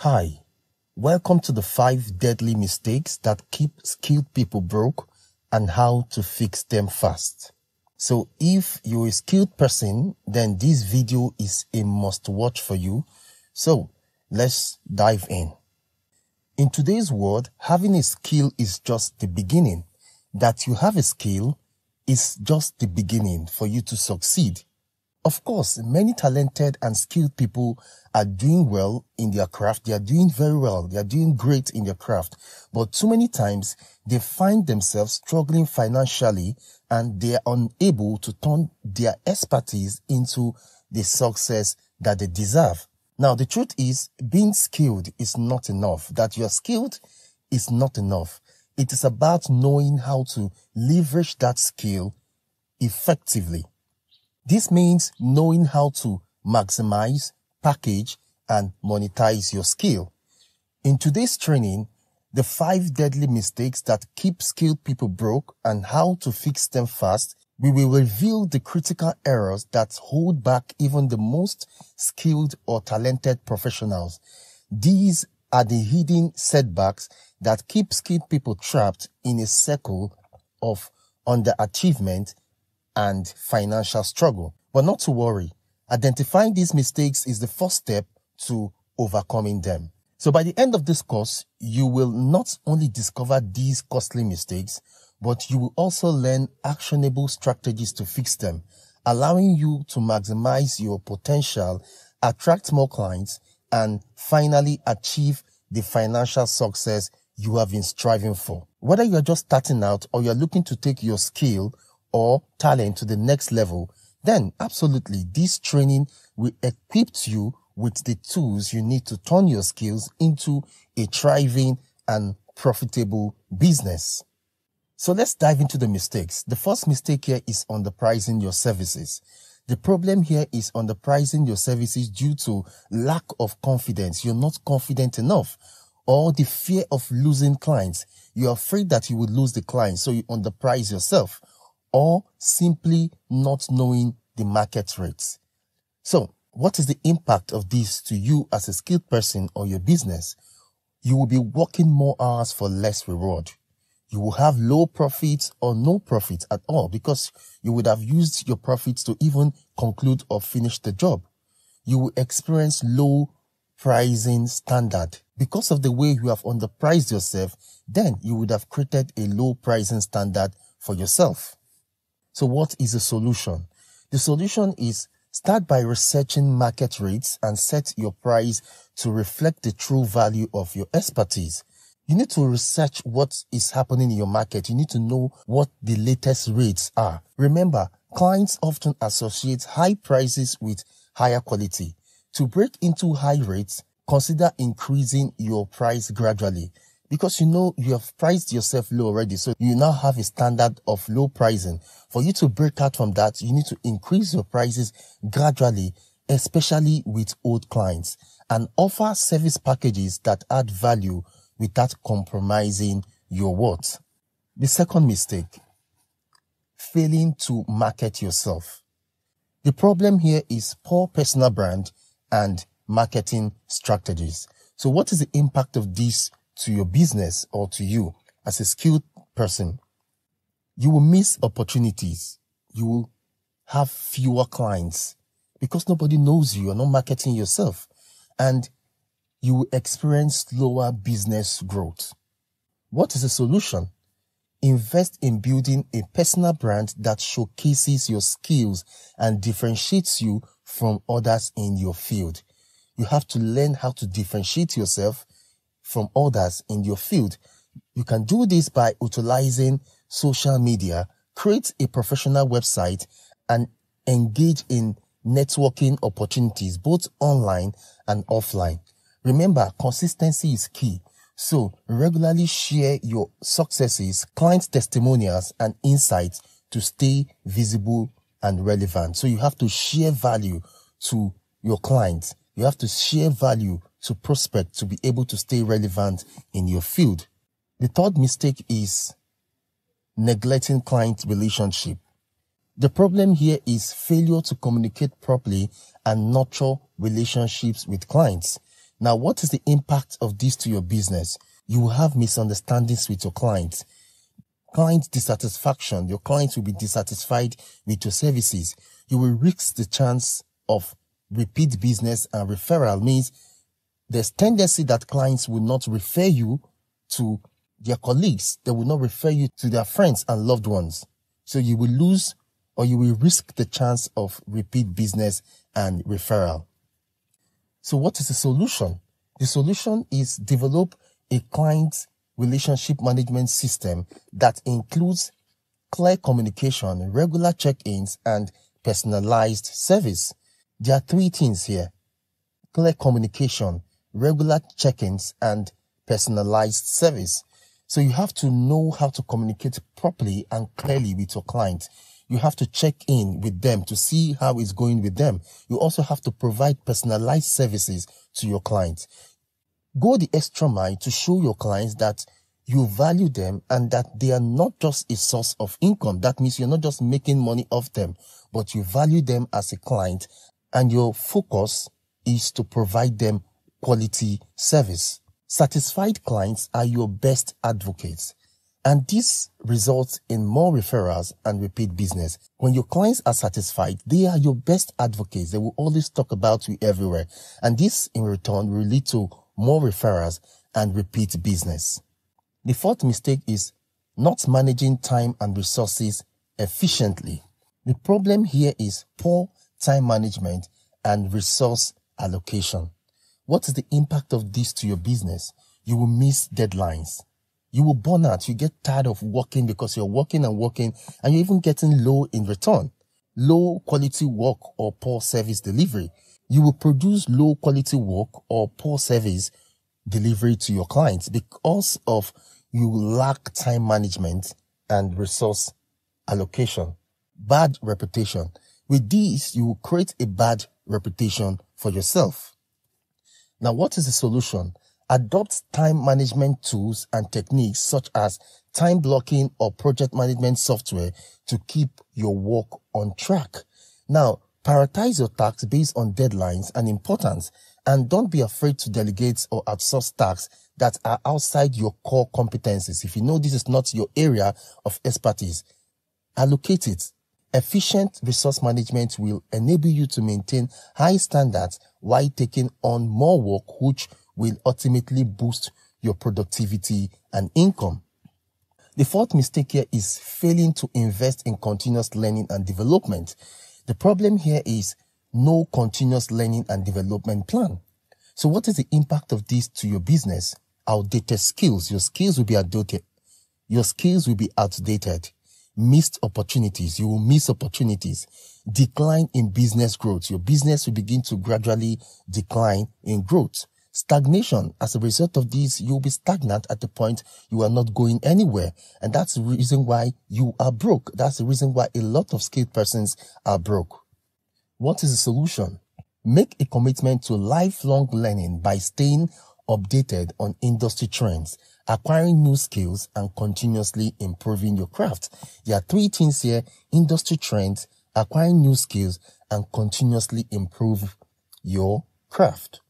Hi, welcome to the 5 deadly mistakes that keep skilled people broke and how to fix them fast. So if you're a skilled person, then this video is a must watch for you. So let's dive in. In today's world, having a skill is just the beginning. That you have a skill is just the beginning for you to succeed. Of course, many talented and skilled people are doing well in their craft. They are doing very well. They are doing great in their craft. But too many times, they find themselves struggling financially and they are unable to turn their expertise into the success that they deserve. Now, the truth is, being skilled is not enough. That you are skilled is not enough. It is about knowing how to leverage that skill effectively. This means knowing how to maximize, package, and monetize your skill. In today's training, the 5 deadly mistakes that keep skilled people broke and how to fix them fast, we will reveal the critical errors that hold back even the most skilled or talented professionals. These are the hidden setbacks that keep skilled people trapped in a circle of underachievement and financial struggle. But not to worry, identifying these mistakes is the first step to overcoming them. So by the end of this course, you will not only discover these costly mistakes, but you will also learn actionable strategies to fix them, allowing you to maximize your potential, attract more clients, and finally achieve the financial success you have been striving for. Whether you are just starting out or you are looking to take your skill or talent to the next level, then absolutely this training will equip you with the tools you need to turn your skills into a thriving and profitable business. So let's dive into the mistakes. The first mistake here is underpricing your services. The problem here is underpricing your services due to lack of confidence. You're not confident enough, or the fear of losing clients. You're afraid that you would lose the clients, so you underprice yourself, or simply not knowing the market rates. So, what is the impact of this to you as a skilled person or your business? You will be working more hours for less reward. You will have low profits or no profits at all because you would have used your profits to even conclude or finish the job. You will experience low pricing standard. Because of the way you have underpriced yourself, then you would have created a low pricing standard for yourself. So what is the solution? The solution is start by researching market rates and set your price to reflect the true value of your expertise. You need to research what is happening in your market. You need to know what the latest rates are. Remember, clients often associate high prices with higher quality. To break into high rates, consider increasing your price gradually. Because you know you have priced yourself low already, so you now have a standard of low pricing. For you to break out from that, you need to increase your prices gradually, especially with old clients, and offer service packages that add value without compromising your worth. The second mistake, failing to market yourself. The problem here is poor personal brand and marketing strategies. So what is the impact of this to your business or to you as a skilled person? You will miss opportunities. You will have fewer clients because nobody knows you. You're not marketing yourself. And you will experience slower business growth. What is the solution? Invest in building a personal brand that showcases your skills and differentiates you from others in your field. You have to learn how to differentiate yourself from others in your field. You can do this by utilizing social media, create a professional website, and engage in networking opportunities, both online and offline. Remember, consistency is key. So regularly share your successes, client testimonials, and insights to stay visible and relevant. So you have to share value to your clients. You have to share value to prospect to be able to stay relevant in your field. The third mistake is neglecting client relationship. The problem here is failure to communicate properly and nurture relationships with clients. Now, what is the impact of this to your business? You will have misunderstandings with your clients. Client dissatisfaction. Your clients will be dissatisfied with your services. You will risk the chance of repeat business, and referral means there's tendency that clients will not refer you to their colleagues. They will not refer you to their friends and loved ones. So you will lose, or you will risk the chance of repeat business and referral. So what is the solution? The solution is develop a client relationship management system that includes clear communication, regular check-ins, and personalized service. There are 3 things here: clear communication, regular check-ins, and personalized service. So you have to know how to communicate properly and clearly with your client. You have to check in with them to see how it's going with them. You also have to provide personalized services to your clients. Go the extra mile to show your clients that you value them and that they are not just a source of income. That means you're not just making money off them, but you value them as a client, and your focus is to provide them quality service. Satisfied clients are your best advocates, and this results in more referrals and repeat business. When your clients are satisfied, they are your best advocates. They will always talk about you everywhere, and this in return will lead to more referrals and repeat business. The 4th mistake is not managing time and resources efficiently. The problem here is poor time management and resource allocation. What is the impact of this to your business? You will miss deadlines. You will burn out. You get tired of working because you're working and working, and you're even getting low in return. Low quality work or poor service delivery. You will produce low quality work or poor service delivery to your clients because of you lack time management and resource allocation. Bad reputation. With this, you will create a bad reputation for yourself. Now, what is the solution? Adopt time management tools and techniques such as time blocking or project management software to keep your work on track. Now, prioritize your tasks based on deadlines and importance, and don't be afraid to delegate or outsource tasks that are outside your core competencies. If you know this is not your area of expertise, allocate it. Efficient resource management will enable you to maintain high standards while taking on more work, which will ultimately boost your productivity and income. The 4th mistake here is failing to invest in continuous learning and development. The problem here is no continuous learning and development plan. So what is the impact of this to your business? Outdated skills. Your skills will be outdated. Your skills will be outdated. Missed opportunities. You will miss opportunities. Decline in business growth. Your business will begin to gradually decline in growth. Stagnation. As a result of this, you'll be stagnant at the point you are not going anywhere. And that's the reason why you are broke. That's the reason why a lot of skilled persons are broke. What is the solution? Make a commitment to lifelong learning by staying updated on industry trends, acquiring new skills, and continuously improving your craft. There are 3 things here: industry trends, acquiring new skills, and continuously improve your craft.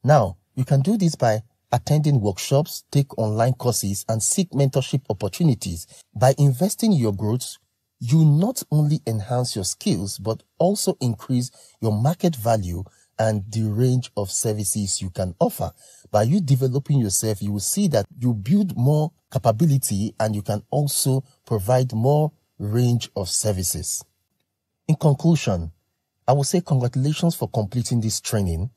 Now, you can do this by attending workshops, take online courses, and seek mentorship opportunities. By investing in your growth, you not only enhance your skills, but also increase your market value and the range of services you can offer. By you developing yourself, you will see that you build more capability and you can also provide more range of services. In conclusion, I will say congratulations for completing this training.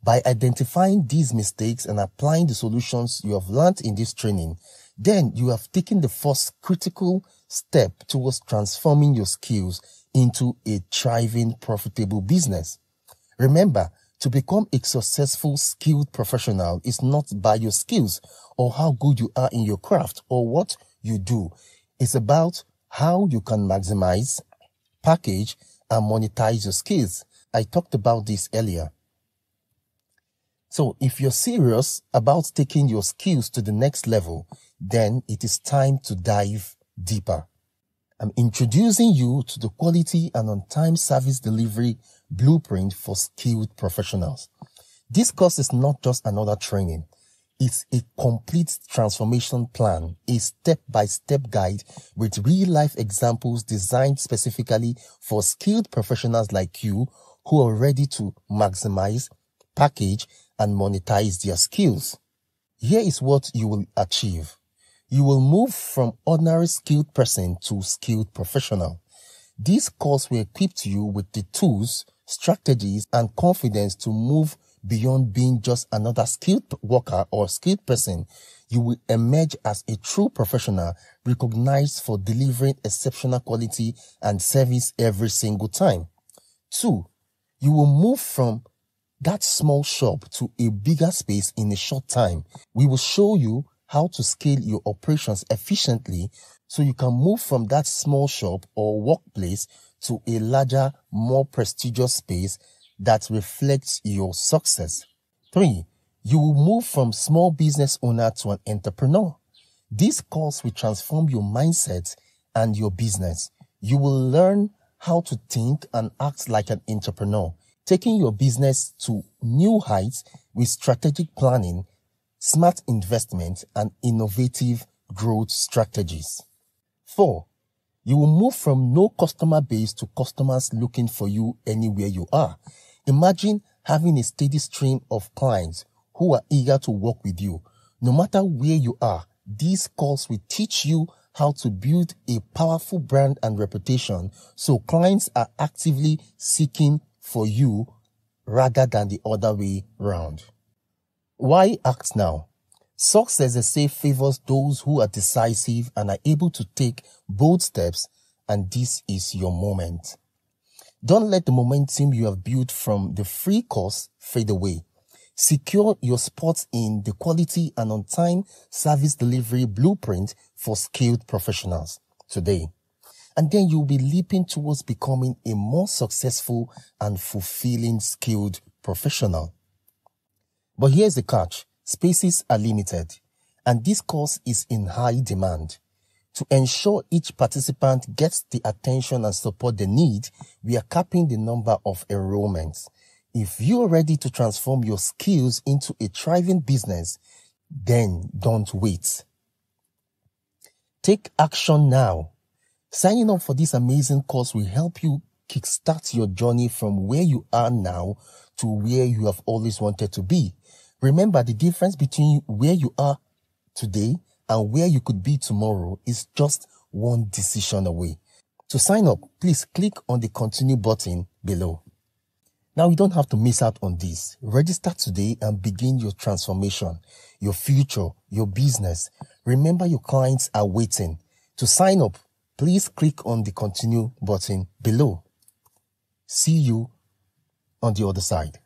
By identifying these mistakes and applying the solutions you have learned in this training, then you have taken the first critical step towards transforming your skills into a thriving, profitable business. Remember, to become a successful, skilled professional is not by your skills or how good you are in your craft or what you do. It's about how you can maximize, package, and monetize your skills. I talked about this earlier. So if you're serious about taking your skills to the next level, then it is time to dive deeper. I'm introducing you to the quality and on-time service delivery blueprint for skilled professionals. This course is not just another training. It's a complete transformation plan, a step-by-step guide with real-life examples designed specifically for skilled professionals like you who are ready to maximize, package, and monetize their skills. Here is what you will achieve. You will move from ordinary skilled person to skilled professional. This course will equip you with the tools, strategies, and confidence to move beyond being just another skilled worker or skilled person. You will emerge as a true professional, recognized for delivering exceptional quality and service every single time. 2, you will move from that small shop to a bigger space in a short time. We will show you how to scale your operations efficiently so you can move from that small shop or workplace to a larger, more prestigious space that reflects your success. 3, you will move from small business owner to an entrepreneur. This course will transform your mindset and your business. You will learn how to think and act like an entrepreneur, taking your business to new heights with strategic planning, smart investment, and innovative growth strategies. 4, you will move from no customer base to customers looking for you anywhere you are. Imagine having a steady stream of clients who are eager to work with you. No matter where you are, this course will teach you how to build a powerful brand and reputation so clients are actively seeking for you rather than the other way round. Why act now? Success, they say, favors those who are decisive and are able to take bold steps, and this is your moment. Don't let the momentum you have built from the free course fade away. Secure your spot in the quality and on-time service delivery blueprint for skilled professionals today. And then you'll be leaping towards becoming a more successful and fulfilling skilled professional. But here's the catch. Spaces are limited, and this course is in high demand. To ensure each participant gets the attention and support they need, we are capping the number of enrollments. If you're ready to transform your skills into a thriving business, then don't wait. Take action now. Signing up for this amazing course will help you kickstart your journey from where you are now to where you have always wanted to be. Remember, the difference between where you are today and where you could be tomorrow is just one decision away. To sign up, please click on the continue button below. Now, you don't have to miss out on this. Register today and begin your transformation, your future, your business. Remember, your clients are waiting. To sign up, please click on the continue button below. See you on the other side.